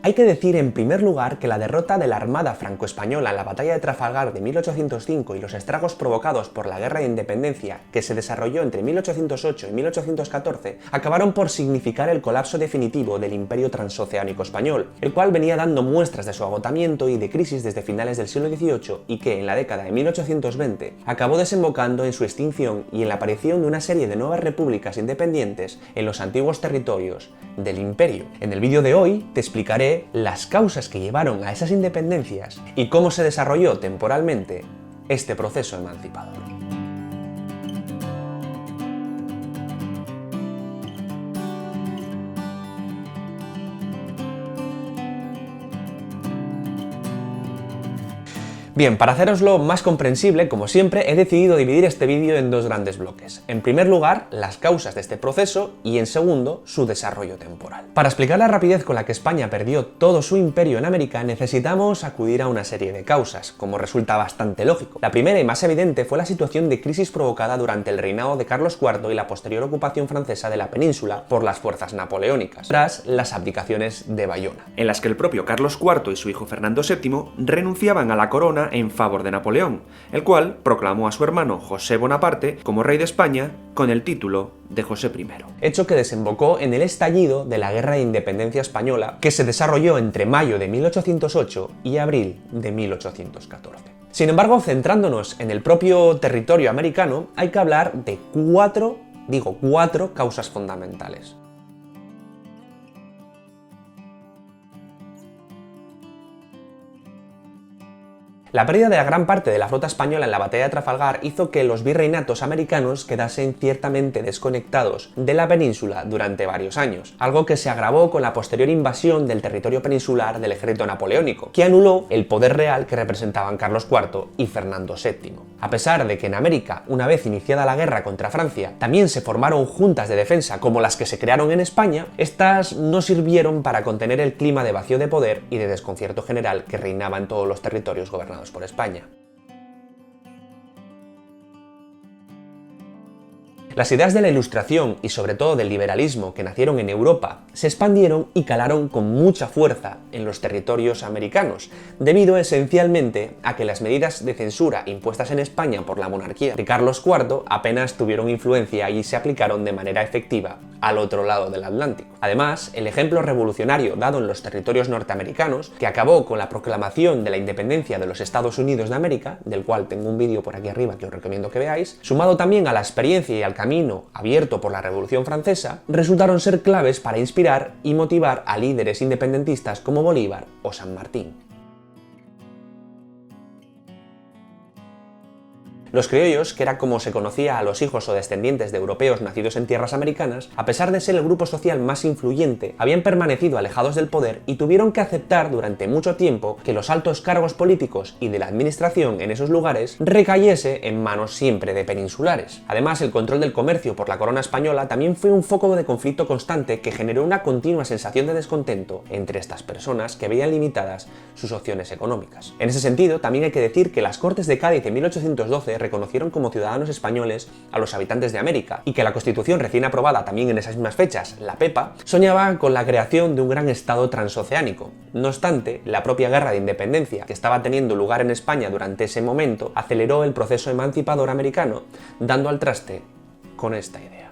Hay que decir en primer lugar que la derrota de la Armada franco-española en la batalla de Trafalgar de 1805 y los estragos provocados por la Guerra de Independencia que se desarrolló entre 1808 y 1814 acabaron por significar el colapso definitivo del Imperio Transoceánico Español, el cual venía dando muestras de su agotamiento y de crisis desde finales del siglo XVIII y que en la década de 1820 acabó desembocando en su extinción y en la aparición de una serie de nuevas repúblicas independientes en los antiguos territorios del imperio. En el vídeo de hoy te explicaré las causas que llevaron a esas independencias y cómo se desarrolló temporalmente este proceso emancipador. Bien, para haceroslo más comprensible, como siempre, he decidido dividir este vídeo en dos grandes bloques. En primer lugar, las causas de este proceso y en segundo, su desarrollo temporal. Para explicar la rapidez con la que España perdió todo su imperio en América, necesitamos acudir a una serie de causas, como resulta bastante lógico. La primera y más evidente fue la situación de crisis provocada durante el reinado de Carlos IV y la posterior ocupación francesa de la península por las fuerzas napoleónicas, tras las abdicaciones de Bayona, en las que el propio Carlos IV y su hijo Fernando VII renunciaban a la corona en favor de Napoleón, el cual proclamó a su hermano José Bonaparte como rey de España con el título de José I. Hecho que desembocó en el estallido de la Guerra de Independencia Española, que se desarrolló entre mayo de 1808 y abril de 1814. Sin embargo, centrándonos en el propio territorio americano, hay que hablar de cuatro causas fundamentales. La pérdida de la gran parte de la flota española en la batalla de Trafalgar hizo que los virreinatos americanos quedasen ciertamente desconectados de la península durante varios años, algo que se agravó con la posterior invasión del territorio peninsular del ejército napoleónico, que anuló el poder real que representaban Carlos IV y Fernando VII. A pesar de que en América, una vez iniciada la guerra contra Francia, también se formaron juntas de defensa como las que se crearon en España, estas no sirvieron para contener el clima de vacío de poder y de desconcierto general que reinaba en todos los territorios gobernados por España. Las ideas de la Ilustración y sobre todo del liberalismo que nacieron en Europa se expandieron y calaron con mucha fuerza en los territorios americanos, debido esencialmente a que las medidas de censura impuestas en España por la monarquía de Carlos IV apenas tuvieron influencia y se aplicaron de manera efectiva al otro lado del Atlántico. Además, el ejemplo revolucionario dado en los territorios norteamericanos, que acabó con la proclamación de la independencia de los Estados Unidos de América, del cual tengo un vídeo por aquí arriba que os recomiendo que veáis, sumado también a la experiencia y al camino abierto por la Revolución Francesa, resultaron ser claves para inspirar y motivar a líderes independentistas como Bolívar o San Martín. Los criollos, que era como se conocía a los hijos o descendientes de europeos nacidos en tierras americanas, a pesar de ser el grupo social más influyente, habían permanecido alejados del poder y tuvieron que aceptar durante mucho tiempo que los altos cargos políticos y de la administración en esos lugares recayese en manos siempre de peninsulares. Además, el control del comercio por la corona española también fue un foco de conflicto constante que generó una continua sensación de descontento entre estas personas que veían limitadas sus opciones económicas. En ese sentido, también hay que decir que las Cortes de Cádiz en 1812 reconocieron como ciudadanos españoles a los habitantes de América y que la Constitución recién aprobada también en esas mismas fechas, la PEPA, soñaba con la creación de un gran estado transoceánico. No obstante, la propia guerra de independencia que estaba teniendo lugar en España durante ese momento aceleró el proceso emancipador americano, dando al traste con esta idea.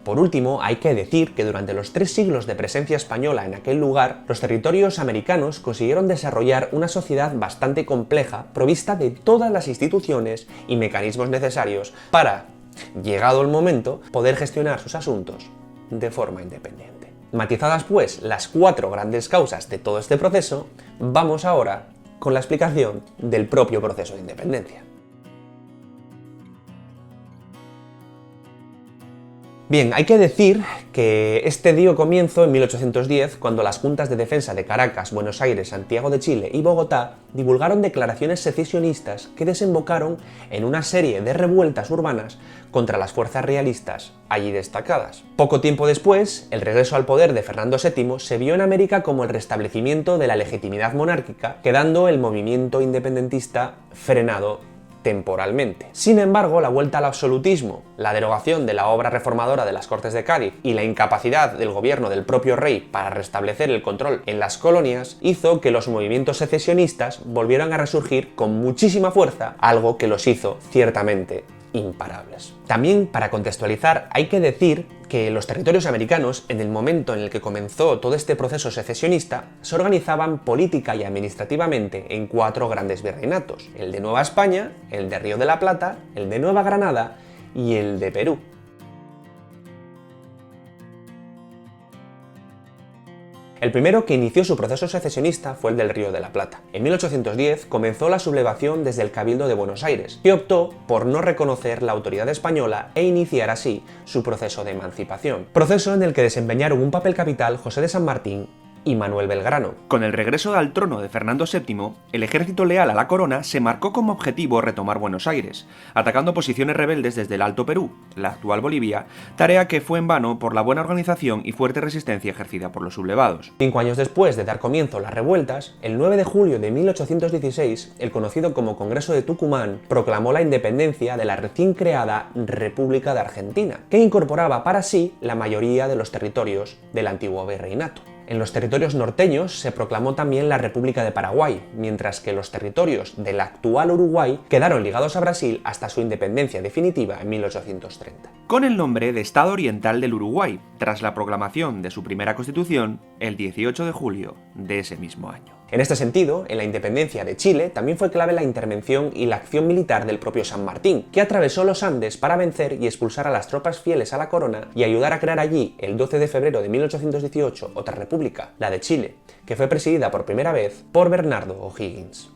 Por último, hay que decir que durante los 3 siglos de presencia española en aquel lugar, los territorios americanos consiguieron desarrollar una sociedad bastante compleja, provista de todas las instituciones y mecanismos necesarios para, llegado el momento, poder gestionar sus asuntos de forma independiente. Matizadas pues las 4 grandes causas de todo este proceso, vamos ahora con la explicación del propio proceso de independencia. Bien, hay que decir que este dio comienzo en 1810, cuando las Juntas de Defensa de Caracas, Buenos Aires, Santiago de Chile y Bogotá divulgaron declaraciones secesionistas que desembocaron en una serie de revueltas urbanas contra las fuerzas realistas allí destacadas. Poco tiempo después, el regreso al poder de Fernando VII se vio en América como el restablecimiento de la legitimidad monárquica, quedando el movimiento independentista frenado temporalmente. Sin embargo, la vuelta al absolutismo, la derogación de la obra reformadora de las Cortes de Cádiz y la incapacidad del gobierno del propio rey para restablecer el control en las colonias hizo que los movimientos secesionistas volvieran a resurgir con muchísima fuerza, algo que los hizo ciertamente imparables. También, para contextualizar, hay que decir que los territorios americanos, en el momento en el que comenzó todo este proceso secesionista, se organizaban política y administrativamente en 4 grandes virreinatos: el de Nueva España, el de Río de la Plata, el de Nueva Granada y el de Perú. El primero que inició su proceso secesionista fue el del Río de la Plata. En 1810 comenzó la sublevación desde el Cabildo de Buenos Aires, que optó por no reconocer la autoridad española e iniciar así su proceso de emancipación. Proceso en el que desempeñaron un papel capital José de San Martín y Manuel Belgrano. Con el regreso al trono de Fernando VII, el ejército leal a la corona se marcó como objetivo retomar Buenos Aires, atacando posiciones rebeldes desde el Alto Perú, la actual Bolivia, tarea que fue en vano por la buena organización y fuerte resistencia ejercida por los sublevados. 5 años después de dar comienzo a las revueltas, el 9 de julio de 1816, el conocido como Congreso de Tucumán proclamó la independencia de la recién creada República de Argentina, que incorporaba para sí la mayoría de los territorios del antiguo virreinato. En los territorios norteños se proclamó también la República de Paraguay, mientras que los territorios del actual Uruguay quedaron ligados a Brasil hasta su independencia definitiva en 1830. Con el nombre de Estado Oriental del Uruguay, tras la proclamación de su primera constitución el 18 de julio de ese mismo año. En este sentido, en la independencia de Chile también fue clave la intervención y la acción militar del propio San Martín, que atravesó los Andes para vencer y expulsar a las tropas fieles a la corona y ayudar a crear allí, el 12 de febrero de 1818, otra república, la de Chile, que fue presidida por primera vez por Bernardo O'Higgins.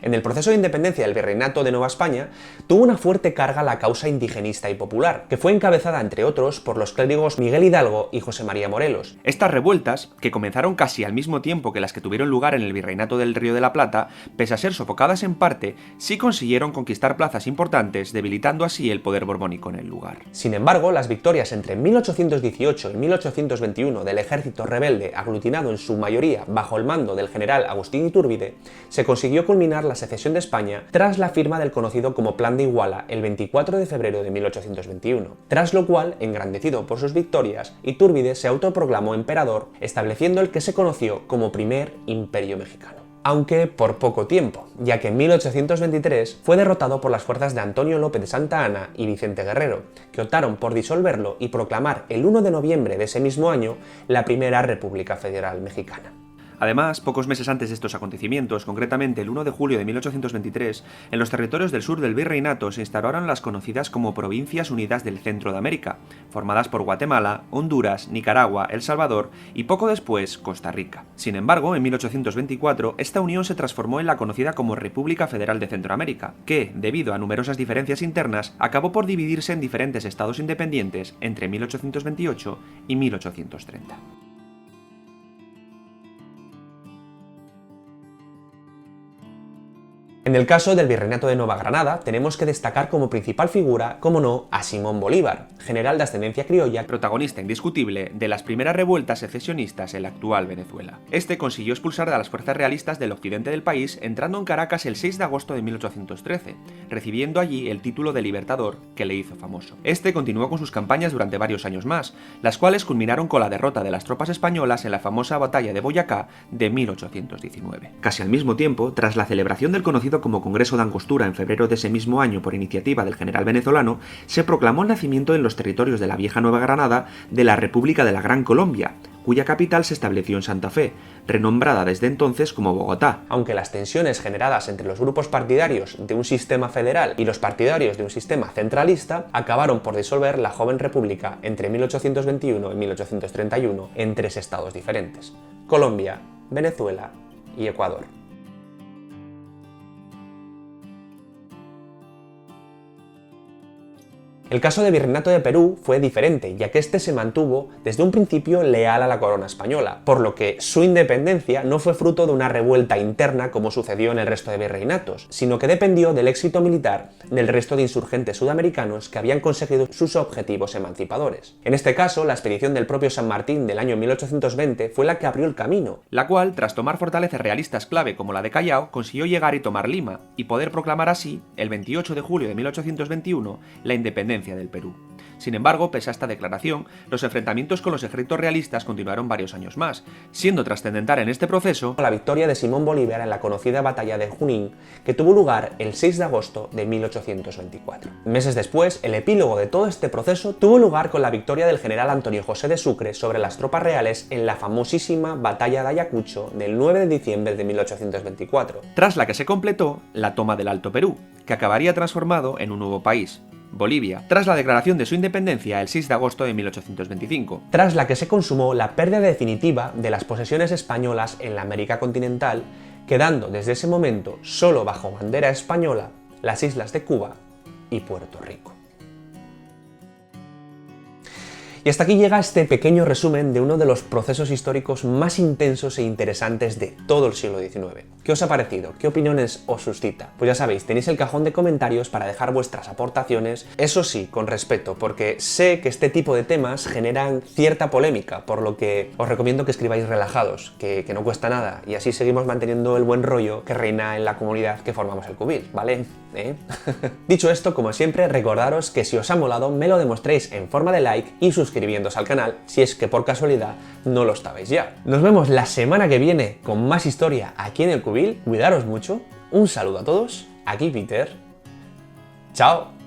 En el proceso de independencia del Virreinato de Nueva España, tuvo una fuerte carga la causa indigenista y popular, que fue encabezada, entre otros, por los clérigos Miguel Hidalgo y José María Morelos. Estas revueltas, que comenzaron casi al mismo tiempo que las que tuvieron lugar en el Virreinato del Río de la Plata, pese a ser sofocadas en parte, sí consiguieron conquistar plazas importantes, debilitando así el poder borbónico en el lugar. Sin embargo, las victorias entre 1818 y 1821 del ejército rebelde, aglutinado en su mayoría bajo el mando del general Agustín Iturbide, se consiguió culminar la secesión de España tras la firma del conocido como Plan de Iguala el 24 de febrero de 1821, tras lo cual, engrandecido por sus victorias, Iturbide se autoproclamó emperador, estableciendo el que se conoció como Primer Imperio Mexicano. Aunque por poco tiempo, ya que en 1823 fue derrotado por las fuerzas de Antonio López de Santa Anna y Vicente Guerrero, que optaron por disolverlo y proclamar el 1 de noviembre de ese mismo año la Primera República Federal Mexicana. Además, pocos meses antes de estos acontecimientos, concretamente el 1 de julio de 1823, en los territorios del sur del Virreinato se instauraron las conocidas como Provincias Unidas del Centro de América, formadas por Guatemala, Honduras, Nicaragua, El Salvador y poco después Costa Rica. Sin embargo, en 1824, esta unión se transformó en la conocida como República Federal de Centroamérica, que, debido a numerosas diferencias internas, acabó por dividirse en diferentes estados independientes entre 1828 y 1830. En el caso del Virreinato de Nueva Granada, tenemos que destacar como principal figura, como no, a Simón Bolívar, general de ascendencia criolla, protagonista indiscutible de las primeras revueltas secesionistas en la actual Venezuela. Este consiguió expulsar a las fuerzas realistas del occidente del país, entrando en Caracas el 6 de agosto de 1813, recibiendo allí el título de Libertador que le hizo famoso. Este continuó con sus campañas durante varios años más, las cuales culminaron con la derrota de las tropas españolas en la famosa batalla de Boyacá de 1819. Casi al mismo tiempo, tras la celebración del conocido como Congreso de Angostura en febrero de ese mismo año por iniciativa del general venezolano, se proclamó el nacimiento en los territorios de la vieja Nueva Granada de la República de la Gran Colombia, cuya capital se estableció en Santa Fe, renombrada desde entonces como Bogotá. Aunque las tensiones generadas entre los grupos partidarios de un sistema federal y los partidarios de un sistema centralista acabaron por disolver la joven república entre 1821 y 1831 en 3 estados diferentes: Colombia, Venezuela y Ecuador. El caso del Virreinato de Perú fue diferente, ya que este se mantuvo desde un principio leal a la corona española, por lo que su independencia no fue fruto de una revuelta interna como sucedió en el resto de virreinatos, sino que dependió del éxito militar del resto de insurgentes sudamericanos que habían conseguido sus objetivos emancipadores. En este caso, la expedición del propio San Martín del año 1820 fue la que abrió el camino, la cual, tras tomar fortalezas realistas clave como la de Callao, consiguió llegar y tomar Lima, y poder proclamar así, el 28 de julio de 1821, la independencia del Perú. Sin embargo, pese a esta declaración, los enfrentamientos con los ejércitos realistas continuaron varios años más, siendo trascendental en este proceso la victoria de Simón Bolívar en la conocida batalla de Junín, que tuvo lugar el 6 de agosto de 1824. Meses después, el epílogo de todo este proceso tuvo lugar con la victoria del general Antonio José de Sucre sobre las tropas reales en la famosísima batalla de Ayacucho del 9 de diciembre de 1824, tras la que se completó la toma del Alto Perú, que acabaría transformado en un nuevo país, Bolivia, tras la declaración de su independencia el 6 de agosto de 1825. Tras la que se consumó la pérdida definitiva de las posesiones españolas en la América continental, quedando desde ese momento solo bajo bandera española las islas de Cuba y Puerto Rico. Y hasta aquí llega este pequeño resumen de uno de los procesos históricos más intensos e interesantes de todo el siglo XIX. ¿Qué os ha parecido? ¿Qué opiniones os suscita? Pues ya sabéis, tenéis el cajón de comentarios para dejar vuestras aportaciones, eso sí, con respeto, porque sé que este tipo de temas generan cierta polémica, por lo que os recomiendo que escribáis relajados, que no cuesta nada, y así seguimos manteniendo el buen rollo que reina en la comunidad que formamos el Cubil, ¿vale? Dicho esto, como siempre, recordaros que si os ha molado me lo demostréis en forma de like y suscribiéndoos al canal si es que por casualidad no lo estabais ya. Nos vemos la semana que viene con más historia aquí en el Cubil. Cuidaros mucho, un saludo a todos, aquí Peter, chao.